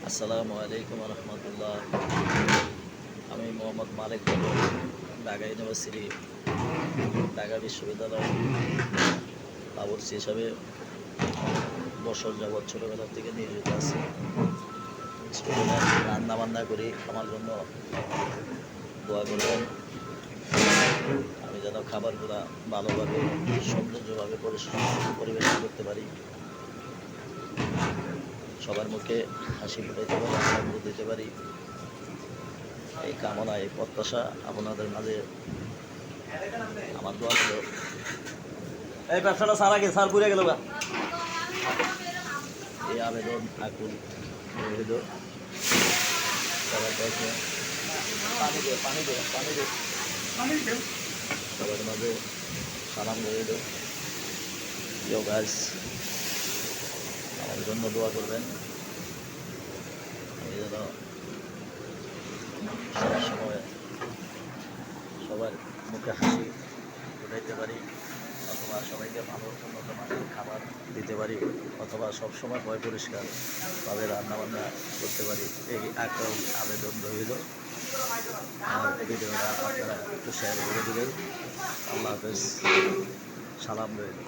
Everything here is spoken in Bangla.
আসসালামু আলাইকুম রহমতুল্লাহ। আমি মোহাম্মদ মালিক ঢাকা ইউনিভার্সিটি, ঢাকা বিশ্ববিদ্যালয় বাবুর্চি হিসাবে বছর যাবৎ ছোটোবেলার থেকে নিয়োজিত আছি। স্টুডেন্ট রান্না বান্না করি, আমার জন্য দোয়া করবেন। আমি যেন খাবারগুলো ভালোভাবে সৌন্দর্যভাবে পরিবেশন করতে পারি, সবার মুখে হাসি ফুটাইতে পারি, আনন্দ দিতে পারি। এই কামনা, এই প্রত্যাশা আপনাদের মাঝে আমার দোয়া ছিল। এই ব্যবসাটা সারা গেছে, সার পুড়ে গেল গা। এই আবেদন আকুল নিবেদ সবার কাছে, পানি দে পানি দে পানি দে সবার মাঝে সালাম নিবেদ। প্রিয় গাছ, আমার জন্য দোয়া করবেন। আমি যেন সবসময় সবার মুখে হাসি ফুটাইতে পারি, অথবা সবাইকে ভালো উন্নত মানের খাবার দিতে পারি, অথবা সবসময় পরিষ্কারভাবে রান্নাবান্না করতে পারি। এই আকুল আবেদন রইল। আমার ভিডিওটা আপনারা একটু শেয়ার করে দেবেন। আল্লাহ হাফেজ, সালাম রইল।